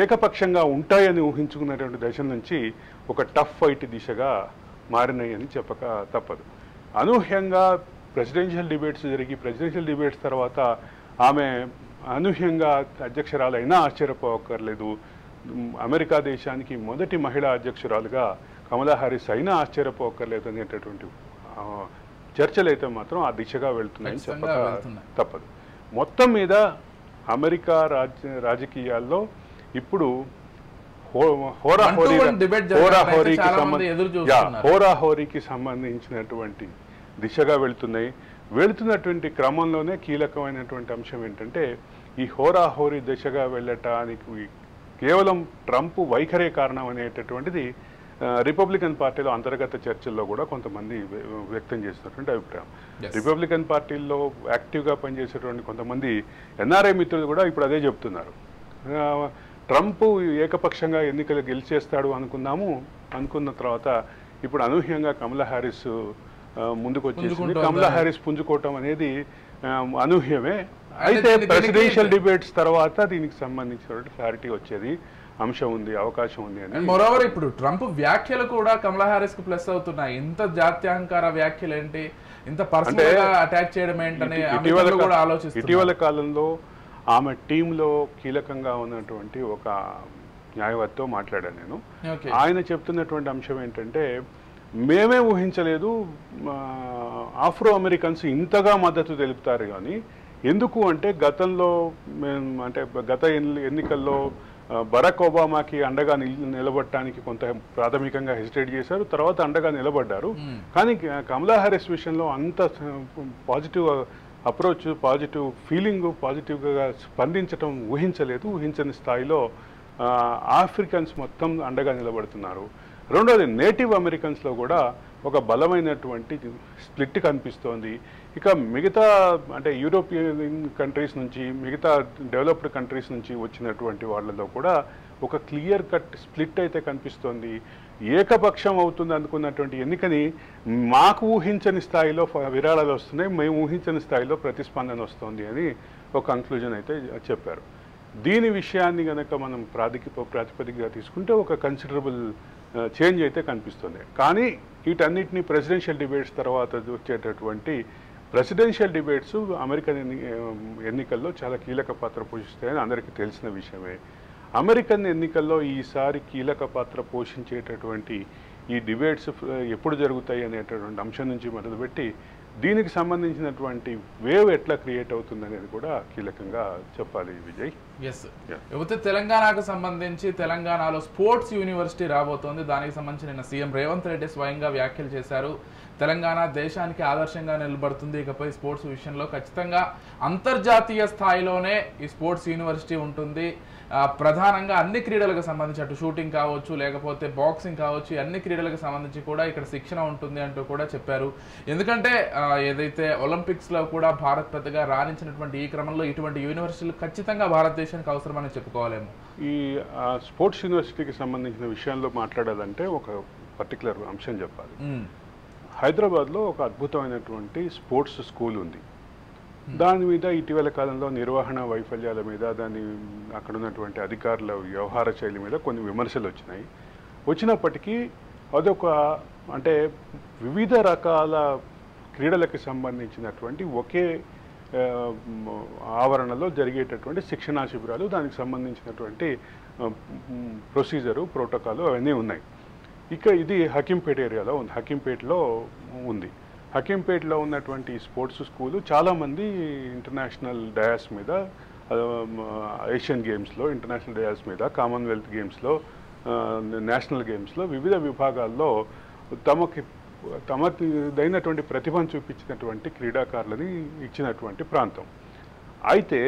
ఏకపక్షంగా ఉంటాయని ఊహించుకున్నటువంటి దశ నుంచి ఒక టఫ్ ఫైట్ దిశగా మారినాయి అని చెప్పక తప్పదు. అనూహ్యంగా ప్రెసిడెన్షియల్ డిబేట్స్ తర్వాత ఆమె అనూహ్యంగా అధ్యక్షురాలైనా ఆశ్చర్యపోకర్లేదు. అమెరికా దేశానికి మొదటి మహిళా అధ్యక్షురాలుగా కమలా హ్యారిస్ అయినా ఆశ్చర్యపోకర్లేదు అనేటటువంటి చర్చలు అయితే మాత్రం ఆ దిశగా వెళ్తున్నాయని చెప్పక తప్పదు. మొత్తం మీద అమెరికా రాజకీయాల్లో ఇప్పుడు హోరాహోరీకి సంబంధించినటువంటి దిశగా వెళుతున్నటువంటి క్రమంలోనే కీలకమైనటువంటి అంశం ఏంటంటే, ఈ హోరాహోరీ దిశగా వెళ్ళటానికి కేవలం ట్రంప్ వైఖరే కారణం అనేటటువంటిది రిపబ్లికన్ పార్టీలో అంతర్గత చర్చల్లో కూడా కొంతమంది వ్యక్తం చేసినటువంటి అభిప్రాయం. రిపబ్లికన్ పార్టీల్లో యాక్టివ్గా పనిచేసేటువంటి కొంతమంది ఎన్ఆర్ఐ మిత్రులు కూడా ఇప్పుడు అదే చెప్తున్నారు. ట్రంప్ ఏకపక్షంగా ఎన్నికలు గెలిచేస్తాడు అనుకున్న తర్వాత ఇప్పుడు అనూహ్యంగా కమలా హ్యారిస్ ముందుకు వచ్చేసింది. పుంజుకుంటోంది. కమలా హ్యారిస్ పుంజుకోవటం అనేది అనూహ్యమే. అయితే అయితే దీనికి- ప్రెసిడెన్షియల్ డిబేట్స్ తర్వాత దీనికి సంబంధించినటువంటి క్లారిటీ వచ్చేది అంశం ఉంది, అవకాశం ఉంది అని. అండ్ మోరోవర్ ఇప్పుడు ట్రంప్ వ్యాఖ్యలు కూడా కమలా హ్యారిస్ కు ప్లస్ అవుతున్నాయి. ఇంత జాత్యహంకార వ్యాఖ్యలు ఏంటి, ఇంత పర్సనల్ గా అటాక్ చేయడం ఏంటని అమెరికన్లు కూడా ఆలోచిస్తున్నారు. ఇటీవల కాలంలో ఆమె టీంలో కీలకంగా ఉన్నటువంటి ఒక న్యాయవాదితో మాట్లాడాను నేను. ఓకే. ఆయన చెప్తున్నటువంటి అంశం ఏంటంటే, మేమే ఊహించలేదు ఆఫ్రో అమెరికన్స్ ఇంతగా మద్దతు తెలుపుతారు. కానీ ఎందుకు అంటే గతంలో అంటే గత ఎన్నికల్లో బరాక్ ఒబామాకి అండగా నిలబడటానికి కొంత ప్రాథమికంగా హెసిటేట్ చేశారు, తర్వాత అండగా నిలబడ్డారు. కానీ కమలా హ్యారిస్ విషయంలో అంత పాజిటివ్ అప్రోచ్, పాజిటివ్ ఫీలింగ్, పాజిటివ్గా స్పందించడం ఊహించలేదు. ఊహించని స్థాయిలో ఆఫ్రికన్స్ మొత్తం అండగా నిలబడుతున్నారు. రెండోది నేటివ్ అమెరికన్స్లో కూడా ఒక బలమైనటువంటి స్ప్లిట్ కనిపిస్తోంది. ఇక మిగతా అంటే యూరోపియన్ కంట్రీస్ నుంచి, మిగతా డెవలప్డ్ కంట్రీస్ నుంచి వచ్చినటువంటి వాళ్ళలో కూడా ఒక క్లియర్ కట్ స్ప్లిట్ అయితే కనిపిస్తోంది. ఏకపక్షం అవుతుంది అనుకున్నటువంటి ఎన్నికని మాకు ఊహించని స్థాయిలో విరాళాలు వస్తున్నాయి, మేము ఊహించని స్థాయిలో ప్రతిస్పందన వస్తుంది అని ఒక కంక్లూజన్ అయితే చెప్పారు. దీని విషయాన్ని కనుక మనం ప్రాతిపదికగా తీసుకుంటే ఒక కన్సిడరబుల్ చేంజ్ అయితే కనిపిస్తుంది. కానీ వీటన్నిటిని ప్రెసిడెన్షియల్ డిబేట్స్ తర్వాత వచ్చేటటువంటి ప్రెసిడెన్షియల్ డిబేట్స్ అమెరికన్ ఎన్నికల్లో చాలా కీలక పాత్ర పోషిస్తాయని అందరికీ తెలిసిన విషయమే. అమెరికన్ ఎన్నికల్లో ఈసారి కీలక పాత్ర పోషించేటటువంటి ఈ డిబేట్స్ ఎప్పుడు జరుగుతాయి అనేటటువంటి అంశం నుంచి మొదలుపెట్టి దీనికి సంబంధించినటువంటి వేవ్ ఎట్లా క్రియేట్ అవుతుంది అనేది కూడా కీలకంగా చెప్పాలి విజయ్. ఎస్. లేకపోతే తెలంగాణకు సంబంధించి తెలంగాణలో స్పోర్ట్స్ యూనివర్సిటీ రాబోతోంది. దానికి సంబంధించి నిన్న సీఎం రేవంత్ రెడ్డి స్వయంగా వ్యాఖ్యలు చేశారు. తెలంగాణ దేశానికి ఆదర్శంగా నిలబడుతుంది. ఇకపై స్పోర్ట్స్ విషయంలో ఖచ్చితంగా అంతర్జాతీయ స్థాయిలోనే ఈ స్పోర్ట్స్ యూనివర్సిటీ ఉంటుంది. ప్రధానంగా అన్ని క్రీడలకు సంబంధించి అటు షూటింగ్ కావచ్చు, లేకపోతే బాక్సింగ్ కావచ్చు, అన్ని క్రీడలకు సంబంధించి కూడా ఇక్కడ శిక్షణ ఉంటుంది అంటూ కూడా చెప్పారు. ఎందుకంటే ఏదైతే ఒలింపిక్స్లో కూడా భారత్ పెద్దగా రాణించినటువంటి ఈ క్రమంలో ఇటువంటి యూనివర్సిటీలు ఖచ్చితంగా భారతదేశానికి అవసరమని చెప్పుకోవాలేమో. ఈ స్పోర్ట్స్ యూనివర్సిటీకి సంబంధించిన విషయంలో మాట్లాడాలంటే ఒక పర్టికులర్ అంశం చెప్పాలి. హైదరాబాద్లో ఒక అద్భుతమైనటువంటి స్పోర్ట్స్ స్కూల్ ఉంది. దాని మీద ఇటీవల కాలంలో నిర్వహణ వైఫల్యాల మీద, దాని అక్కడ ఉన్నటువంటి అధికారుల వ్యవహార శైలి మీద కొన్ని విమర్శలు వచ్చినప్పటికీ అదొక అంటే వివిధ రకాల క్రీడలకు సంబంధించినటువంటి ఒకే ఆవరణలో జరిగేటటువంటి శిక్షణా శిబిరాలు, దానికి సంబంధించినటువంటి ప్రొసీజరు, ప్రోటోకాలు అవన్నీ ఉన్నాయి. ఇక ఇది హకీంపేట ఏరియాలో ఉంది, హకీంపేటలో ఉంది. హకీంపేటలో ఉన్నటువంటి స్పోర్ట్స్ స్కూలు చాలామంది ఇంటర్నేషనల్ డయాస్ మీద, ఏషియన్ గేమ్స్లో ఇంటర్నేషనల్ డయాస్ మీద, కామన్వెల్త్ గేమ్స్లో, నేషనల్ గేమ్స్లో వివిధ విభాగాల్లో తమదైనటువంటి ప్రతిభను చూపించినటువంటి క్రీడాకారులని ఇచ్చినటువంటి ప్రాంతం. అయితే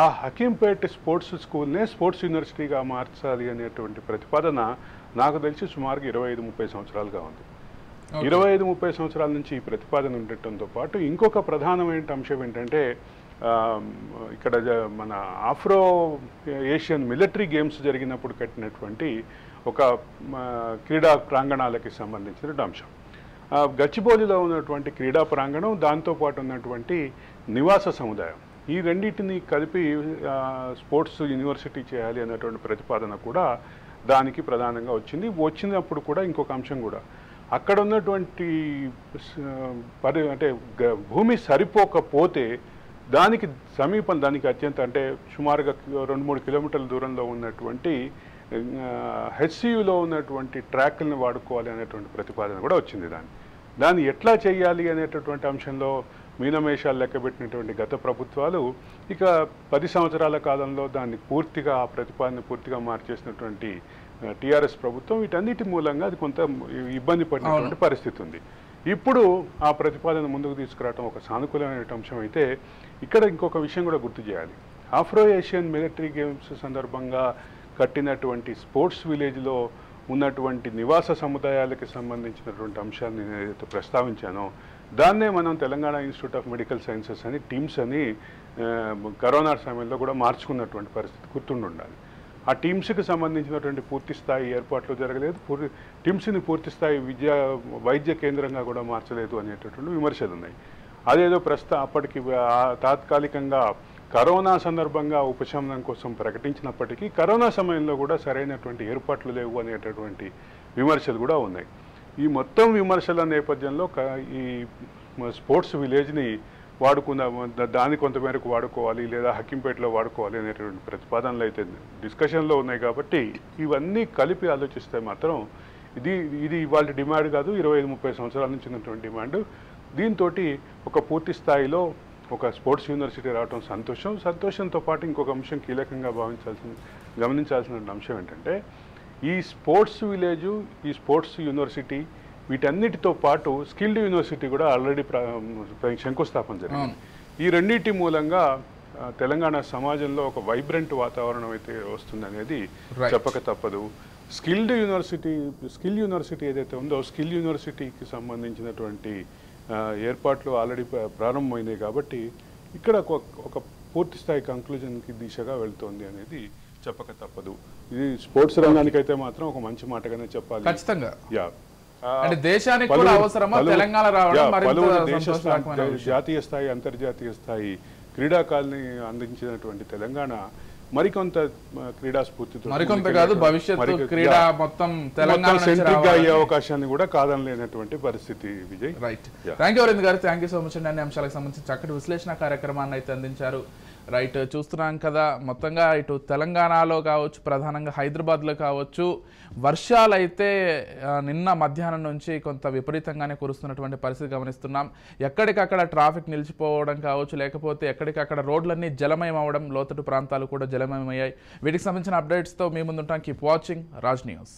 ఆ హకీంపేట స్పోర్ట్స్ స్కూల్నే స్పోర్ట్స్ యూనివర్సిటీగా మార్చాలి అనేటువంటి ప్రతిపాదన నాకు తెలిసి సుమారుగా 25-30 సంవత్సరాలుగా ఉంది. 25-30 సంవత్సరాల నుంచి ఈ ప్రతిపాదన ఉండటంతో పాటు ఇంకొక ప్రధానమైన అంశం ఏంటంటే, ఇక్కడ మన ఆఫ్రో ఏషియన్ మిలిటరీ గేమ్స్ జరిగినప్పుడు కట్టినటువంటి ఒక క్రీడా ప్రాంగణాలకి సంబంధించిన అంశం. గచ్చిబౌలిలో ఉన్నటువంటి క్రీడా ప్రాంగణం, దాంతోపాటు ఉన్నటువంటి నివాస సముదాయం, ఈ రెండింటిని కలిపి స్పోర్ట్స్ యూనివర్సిటీ చేయాలి అన్నటువంటి ప్రతిపాదన కూడా దానికి ప్రధానంగా వచ్చినప్పుడు కూడా ఇంకొక అంశం కూడా, అక్కడ ఉన్నటువంటి అంటే భూమి సరిపోకపోతే దానికి సమీపం, దానికి అత్యంత అంటే సుమారుగా 2-3 కిలోమీటర్ల దూరంలో ఉన్నటువంటి హెచ్సియులో ఉన్నటువంటి ట్రాక్లను వాడుకోవాలి అనేటువంటి ప్రతిపాదన కూడా వచ్చింది. దాన్ని ఎట్లా చేయాలి అనేటటువంటి అంశంలో మీనమేషాలు లెక్కబెట్టినటువంటి గత ప్రభుత్వాలు ఇక 10 సంవత్సరాల కాలంలో దాన్ని పూర్తిగా, ఆ ప్రతిపాదన పూర్తిగా మార్చేసినటువంటి టీఆర్ఎస్ ప్రభుత్వం వీటన్నిటి మూలంగా అది కొంత ఇబ్బంది పడినటువంటి పరిస్థితి ఉంది. ఇప్పుడు ఆ ప్రతిపాదన ముందుకు తీసుకురావడం ఒక సానుకూలమైన అంశం అయితే, ఇక్కడ ఇంకొక విషయం కూడా గుర్తు చేయాలి. ఆఫ్రో ఏషియన్ మిలిటరీ గేమ్స్ సందర్భంగా కట్టినటువంటి స్పోర్ట్స్ విలేజ్లో ఉన్నటువంటి నివాస సముదాయాలకు సంబంధించినటువంటి అంశాన్ని నేను ఏదైతే ప్రస్తావించానో దాన్నే మనం Telangana institute of medical sciences అని, టీమ్స్ అని కరోనా సమయంలో కూడా మార్చుకున్నటువంటి పరిస్థితి గుర్తుండాలి. ఆ టీమ్స్కి సంబంధించినటువంటి పూర్తి స్థాయి ఏర్పాట్లు జరగలేదు, టీమ్స్ని పూర్తి స్థాయి వైద్య కేంద్రంగా కూడా మార్చలేదు అనేటటువంటి విమర్శలు ఉన్నాయి. అదేదో అప్పటికి తాత్కాలికంగా కరోనా సందర్భంగా ఉపశమనం కోసం ప్రకటించినప్పటికీ కరోనా సమయంలో కూడా సరైనటువంటి ఏర్పాట్లు లేవు అనేటటువంటి విమర్శలు కూడా ఉన్నాయి. ఈ మొత్తం విమర్శల నేపథ్యంలో ఈ స్పోర్ట్స్ విలేజ్ని దాన్ని కొంతమేరకు వాడుకోవాలి లేదా హక్కింపేటలో వాడుకోవాలి అనేటువంటి ప్రతిపాదనలు అయితే డిస్కషన్లో ఉన్నాయి. కాబట్టి ఇవన్నీ కలిపి ఆలోచిస్తే మాత్రం ఇది ఇవాళ డిమాండ్ కాదు, 25-30 సంవత్సరాల నుంచి ఉన్నటువంటి డిమాండ్. దీంతో ఒక పూర్తి స్థాయిలో ఒక స్పోర్ట్స్ యూనివర్సిటీ రావడం సంతోషంతో పాటు ఇంకొక అంశం కీలకంగా గమనించాల్సిన అంశం ఏంటంటే ఈ స్పోర్ట్స్ విలేజు, ఈ స్పోర్ట్స్ యూనివర్సిటీ వీటన్నిటితో పాటు స్కిల్డ్ యూనివర్సిటీ కూడా ఆల్రెడీ శంకుస్థాపన జరిగింది. ఈ రెండింటి మూలంగా తెలంగాణ సమాజంలో ఒక వైబ్రెంట్ వాతావరణం అయితే వస్తుందనేది చెప్పక తప్పదు. స్కిల్ యూనివర్సిటీ ఏదైతే ఉందో స్కిల్ యూనివర్సిటీకి సంబంధించినటువంటి ఏర్పాట్లు ఆల్రెడీ ప్రారంభమైనాయి. కాబట్టి ఇక్కడ ఒక పూర్తి స్థాయి కంక్లూజన్కి దిశగా వెళ్తోంది అనేది చెప్పక తప్పదు. ఇది స్పోర్ట్స్ రంగానికి అయితే మాత్రం ఒక మంచి మాటగానే చెప్పాలి. ఖచ్చితంగా అంటే దేశానికి కూడా అవసరమా తెలంగాణ రావడం మరింత జాతీయ స్థాయి అంతర్జాతీయ స్థాయి క్రీడాకారుల్ని అందించినటువంటి తెలంగాణ మరికొంత క్రీడా స్ఫూర్తితో మరికొంత కాదు భవిష్యత్తు క్రీడా మొత్తం తెలంగాణ సెంట్రిక్ గా అయ్యే అవకాశాన్ని కూడా కాదనలేనటువంటి పరిస్థితి. Vijay, right. Thank you Aravind గారు, థ్యాంక్ యూ సో మచ్ అండి. అన్ని అంశాలకు సంబంధించి చక్కటి విశ్లేషణ కార్యక్రమాన్ని అయితే అందించారు. రైట్, చూస్తున్నాం కదా మొత్తంగా ఇటు తెలంగాణలో కావచ్చు, ప్రధానంగా హైదరాబాద్లో కావచ్చు, వర్షాలు అయితే నిన్న మధ్యాహ్నం నుంచి కొంత విపరీతంగానే కురుస్తున్నటువంటి పరిస్థితి గమనిస్తున్నాం. ఎక్కడికక్కడ ట్రాఫిక్ నిలిచిపోవడం కావచ్చు, లేకపోతే ఎక్కడికక్కడ రోడ్లన్నీ జలమయం అవ్వడం, లోతట్టు ప్రాంతాలు కూడా జలమయమయ్యాయి. వీటికి సంబంధించిన అప్డేట్స్తో మీ ముందుంటాం. Keep watching Raj news.